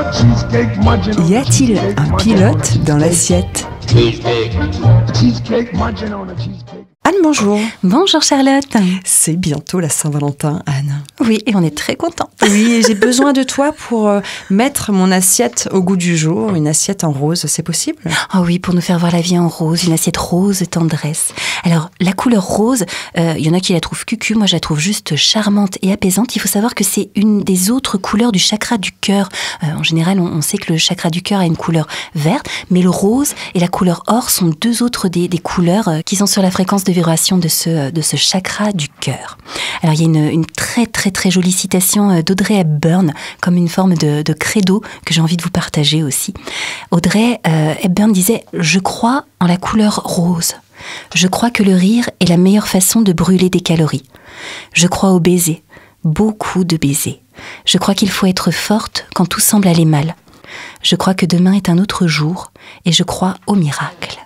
Y a-t-il un pilote dans l'assiette? Anne, bonjour. Bonjour Charlotte. C'est bientôt la Saint-Valentin, Anne. Oui, et on est très contents. Oui, et j'ai besoin de toi pour mettre mon assiette au goût du jour, une assiette en rose, c'est possible? Oh oui, pour nous faire voir la vie en rose, une assiette rose tendresse. Alors, la couleur rose, il y en a qui la trouvent cucu, moi je la trouve juste charmante et apaisante. Il faut savoir que c'est une des autres couleurs du chakra du cœur. En général, on sait que le chakra du cœur a une couleur verte, mais le rose et la couleur or sont deux autres des couleurs qui sont sur la fréquence de vibration de ce chakra du cœur. Alors, il y a une très très très jolie citation d'Audrey Hepburn, comme une forme de credo que j'ai envie de vous partager aussi. Audrey Hepburn disait « Je crois en la couleur rose. Je crois que le rire est la meilleure façon de brûler des calories. Je crois au baiser, beaucoup de baisers. Je crois qu'il faut être forte quand tout semble aller mal. Je crois que demain est un autre jour et je crois au miracle. »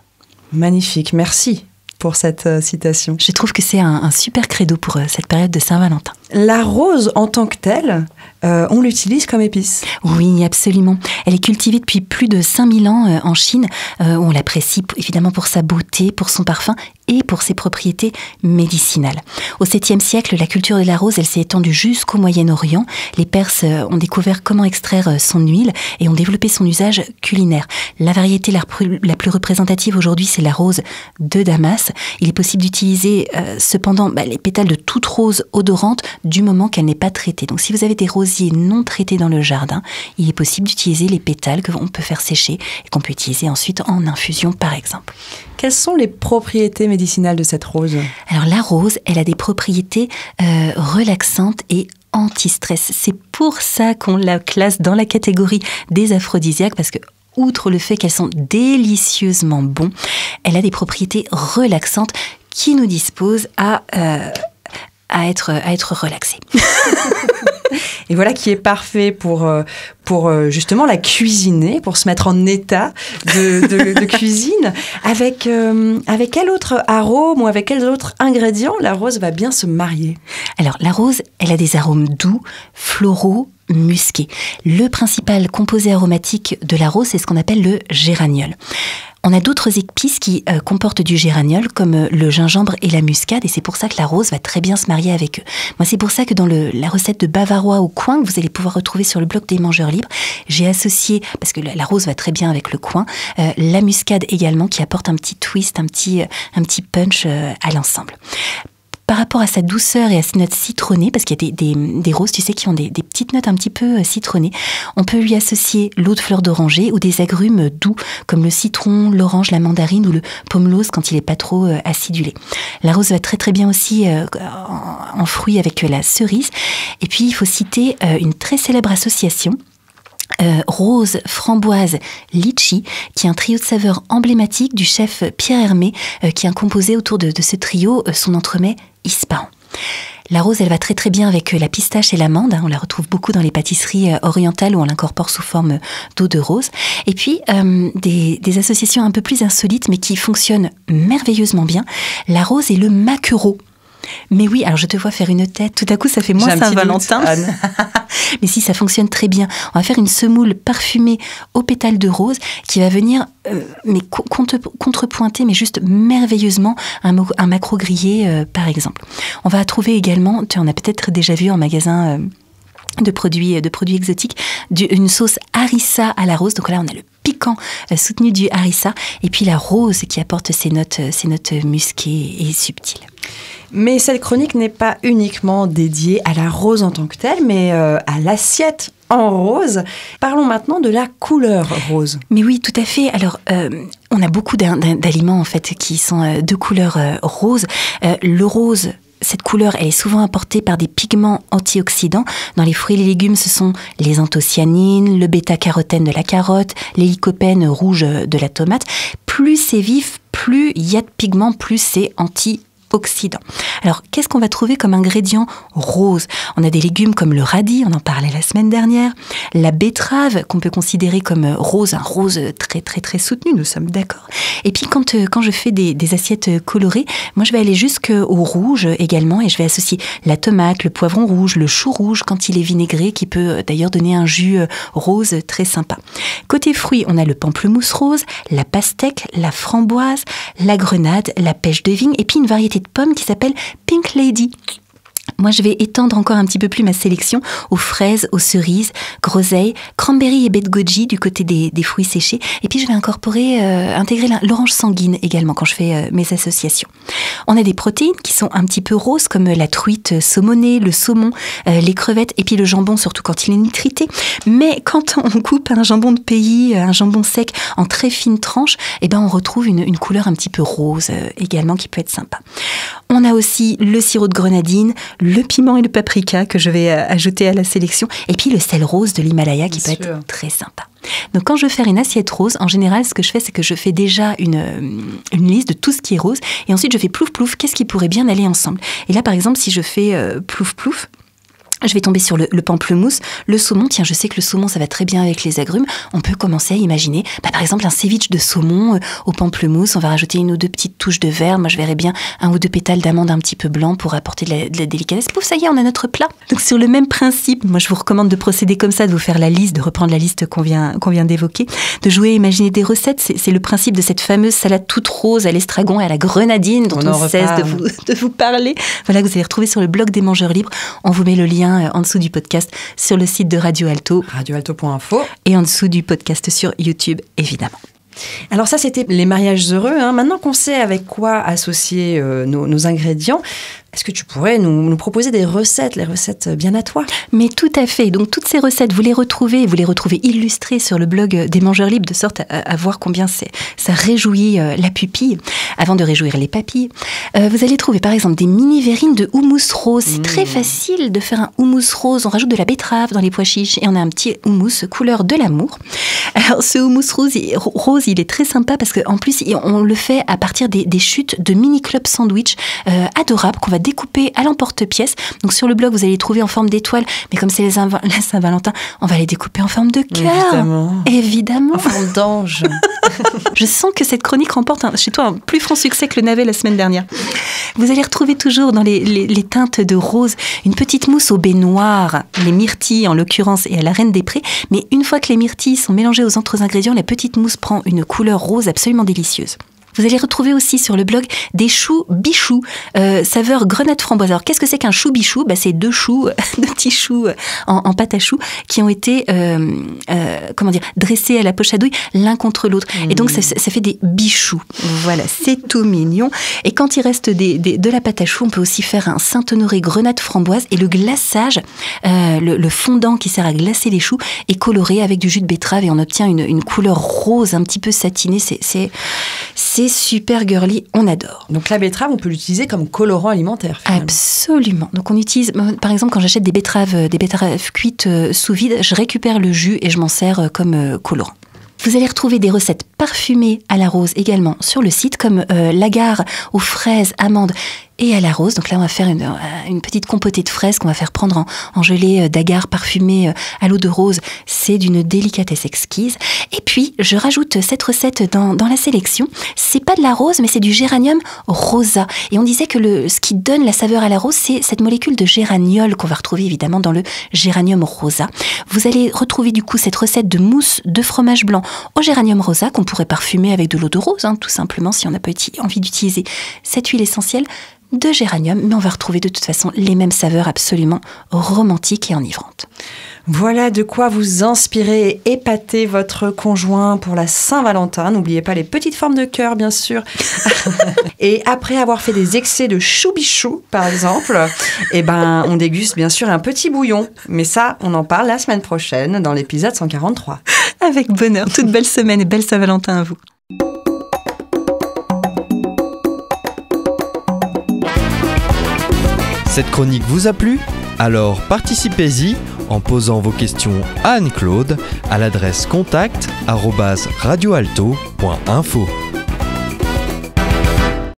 Magnifique, merci pour cette citation. Je trouve que c'est un super credo pour cette période de Saint-Valentin. La rose en tant que telle, on l'utilise comme épice. Oui, absolument. Elle est cultivée depuis plus de 5000 ans en Chine. On l'apprécie évidemment pour sa beauté, pour son parfum et pour ses propriétés médicinales. Au 7e siècle, la culture de la rose, elle s'est étendue jusqu'au Moyen-Orient. Les Perses ont découvert comment extraire son huile et ont développé son usage culinaire. La variété la plus représentative aujourd'hui, c'est la rose de Damas. Il est possible d'utiliser cependant les pétales de toute rose odorante du moment qu'elle n'est pas traitée. Donc si vous avez des rosiers non traités dans le jardin, il est possible d'utiliser les pétales qu'on peut faire sécher et qu'on peut utiliser ensuite en infusion par exemple. Quelles sont les propriétés médicinales de cette rose? Alors la rose, elle a des propriétés relaxantes et anti-stress. C'est pour ça qu'on la classe dans la catégorie des aphrodisiaques, parce que outre le fait qu'elles sont délicieusement bonnes, elle a des propriétés relaxantes qui nous disposent à être relaxés. Et voilà qui est parfait pour justement la cuisiner, pour se mettre en état de cuisine. Avec quel autre arôme ou avec quels autres ingrédients la rose va bien se marier? Alors la rose, elle a des arômes doux, floraux, musqués. Le principal composé aromatique de la rose, c'est ce qu'on appelle le géraniol. On a d'autres épices qui comportent du géraniol, comme le gingembre et la muscade, et c'est pour ça que la rose va très bien se marier avec eux. Moi, c'est pour ça que dans la recette de bavarois au coing, que vous allez pouvoir retrouver sur le blog des Mangeurs Libres, j'ai associé, parce que la rose va très bien avec le coing, la muscade également, qui apporte un petit twist, un petit punch à l'ensemble. Par rapport à sa douceur et à ses notes citronnées, parce qu'il y a des roses, tu sais, qui ont des petites notes un petit peu citronnées, on peut lui associer l'eau de fleur d'oranger ou des agrumes doux, comme le citron, l'orange, la mandarine ou le pomelose quand il n'est pas trop acidulé. La rose va très très bien aussi en fruits avec la cerise. Et puis, il faut citer une très célèbre association, rose, framboise, litchi, qui est un trio de saveurs emblématique du chef Pierre Hermé, qui a composé autour de ce trio son entremets Ispahan. La rose, elle va très très bien avec la pistache et l'amande. On la retrouve beaucoup dans les pâtisseries orientales où on l'incorpore sous forme d'eau de rose. Et puis, des associations un peu plus insolites, mais qui fonctionnent merveilleusement bien. La rose et le maquereau. Mais oui, alors je te vois faire une tête. Tout à coup, ça fait moins Saint-Valentin. Mais si, ça fonctionne très bien. On va faire une semoule parfumée aux pétales de rose qui va venir contrepointer, mais juste merveilleusement, un maquereau grillé, par exemple. On va trouver également, tu en as peut-être déjà vu en magasin de produits exotiques, une sauce harissa à la rose. Donc là, on a le piquant soutenu du harissa et puis la rose qui apporte ces notes musquées et subtiles. Mais cette chronique n'est pas uniquement dédiée à la rose en tant que telle, mais à l'assiette en rose. Parlons maintenant de la couleur rose. Mais oui, tout à fait. Alors, on a beaucoup d'aliments en fait qui sont de couleur rose. Le rose, cette couleur, elle est souvent apportée par des pigments antioxydants. Dans les fruits et les légumes, ce sont les anthocyanines, le bêta-carotène de la carotte, les lycopènes rouges de la tomate. Plus c'est vif, plus il y a de pigments, plus c'est antioxydant. antioxydant. Alors, qu'est-ce qu'on va trouver comme ingrédient rose? On a des légumes comme le radis, on en parlait la semaine dernière, la betterave qu'on peut considérer comme rose, un rose très très très soutenu, nous sommes d'accord. Et puis quand je fais des assiettes colorées, moi je vais aller jusqu'au rouge également et je vais associer la tomate, le poivron rouge, le chou rouge quand il est vinaigré, qui peut d'ailleurs donner un jus rose très sympa. Côté fruits, on a le pamplemousse rose, la pastèque, la framboise, la grenade, la pêche de vigne et puis une variété de pommes qui s'appelle Pink Lady. Moi, je vais étendre encore un petit peu plus ma sélection aux fraises, aux cerises, groseilles, cranberry et baies de goji du côté des fruits séchés. Et puis, je vais intégrer l'orange sanguine également quand je fais mes associations. On a des protéines qui sont un petit peu roses comme la truite saumonée, le saumon, les crevettes et puis le jambon, surtout quand il est nitrité. Mais quand on coupe un jambon de pays, un jambon sec en très fines tranches, eh ben, on retrouve une couleur un petit peu rose également qui peut être sympa. On a aussi le sirop de grenadine, le piment et le paprika que je vais ajouter à la sélection, et puis le sel rose de l'Himalaya qui peut être très sympa. Donc quand je vais faire une assiette rose, en général, ce que je fais, c'est que je fais déjà une liste de tout ce qui est rose, et ensuite je fais plouf plouf, qu'est-ce qui pourrait bien aller ensemble. Et là, par exemple, si je fais plouf plouf, je vais tomber sur le pamplemousse, le saumon. Tiens, je sais que le saumon, ça va très bien avec les agrumes. On peut commencer à imaginer, par exemple, un ceviche de saumon au pamplemousse. On va rajouter une ou deux petites touches de vert. Moi, je verrais bien un ou deux pétales d'amande un petit peu blanc pour apporter de la délicatesse. Pouf, ça y est, on a notre plat. Donc, sur le même principe, moi, je vous recommande de procéder comme ça, de vous faire la liste, de reprendre la liste qu'on vient d'évoquer, de jouer à imaginer des recettes. C'est le principe de cette fameuse salade toute rose à l'estragon et à la grenadine dont on cesse de vous parler. Voilà, que vous allez retrouver sur le blog des Mangeurs Libres. On vous met le lien en dessous du podcast sur le site de Radio Alto. radioalto.info. Et en dessous du podcast sur YouTube, évidemment. Alors ça, c'était les mariages heureux. Maintenant qu'on sait avec quoi associer nos ingrédients, est-ce que tu pourrais nous proposer des recettes, les recettes bien à toi? Mais tout à fait. Donc, toutes ces recettes, vous les retrouvez illustrées sur le blog des Mangeurs Libres, de sorte à voir combien ça réjouit la pupille, avant de réjouir les papilles. Vous allez trouver, par exemple, des mini-verrines de houmous rose. C'est très facile de faire un houmous rose. On rajoute de la betterave dans les pois chiches et on a un petit houmous couleur de l'amour. Alors, ce houmous rose, il est très sympa parce qu'en plus, on le fait à partir des chutes de mini-club sandwich adorables qu'on va découper à l'emporte-pièce. Donc sur le blog, vous allez les trouver en forme d'étoile, mais comme c'est la Saint-Valentin, on va les découper en forme de cœur. Évidemment. En forme d'ange. Je sens que cette chronique remporte chez toi un plus franc succès que le navet la semaine dernière. Vous allez retrouver toujours dans les teintes de rose une petite mousse au baies noires, les myrtilles en l'occurrence et à la reine des prés. Mais une fois que les myrtilles sont mélangées aux autres ingrédients, la petite mousse prend une couleur rose absolument délicieuse. Vous allez retrouver aussi sur le blog des choux bichoux, saveur grenade framboise. Alors, qu'est-ce que c'est qu'un chou bichou? C'est deux petits choux en pâte à choux qui ont été, dressés à la poche à douille l'un contre l'autre. Et donc, ça fait des bichoux. Voilà, c'est tout mignon. Et quand il reste de la pâte à choux, on peut aussi faire un Saint-Honoré grenade framboise et le glaçage, le fondant qui sert à glacer les choux est coloré avec du jus de betterave et on obtient une couleur rose un petit peu satinée. C'est super girly, on adore. Donc la betterave, on peut l'utiliser comme colorant alimentaire, finalement. Absolument. Donc on utilise, par exemple, quand j'achète des betteraves cuites sous vide, je récupère le jus et je m'en sers comme colorant. Vous allez retrouver des recettes parfumées à la rose également sur le site, comme l'agar aux fraises, amandes et à la rose. Donc là, on va faire une petite compotée de fraises qu'on va faire prendre en gelée d'agar parfumée à l'eau de rose. C'est d'une délicatesse exquise. Et puis, je rajoute cette recette dans la sélection. C'est pas de la rose, mais c'est du géranium rosa. Et on disait que ce qui donne la saveur à la rose, c'est cette molécule de géraniol qu'on va retrouver évidemment dans le géranium rosa. Vous allez retrouver du coup cette recette de mousse de fromage blanc au géranium rosa qu'on pourrait parfumer avec de l'eau de rose, tout simplement, si on n'a pas envie d'utiliser cette huile essentielle de géranium, mais on va retrouver de toute façon les mêmes saveurs absolument romantiques et enivrantes. Voilà de quoi vous inspirer et épater votre conjoint pour la Saint-Valentin. N'oubliez pas les petites formes de cœur, bien sûr. Et après avoir fait des excès de chou-bichou, par exemple, on déguste bien sûr un petit bouillon. Mais ça, on en parle la semaine prochaine dans l'épisode 143. Avec bonheur. Toute belle semaine et belle Saint-Valentin à vous. Cette chronique vous a plu? Alors participez-y en posant vos questions à Anne-Claude à l'adresse contact@radioalto.info.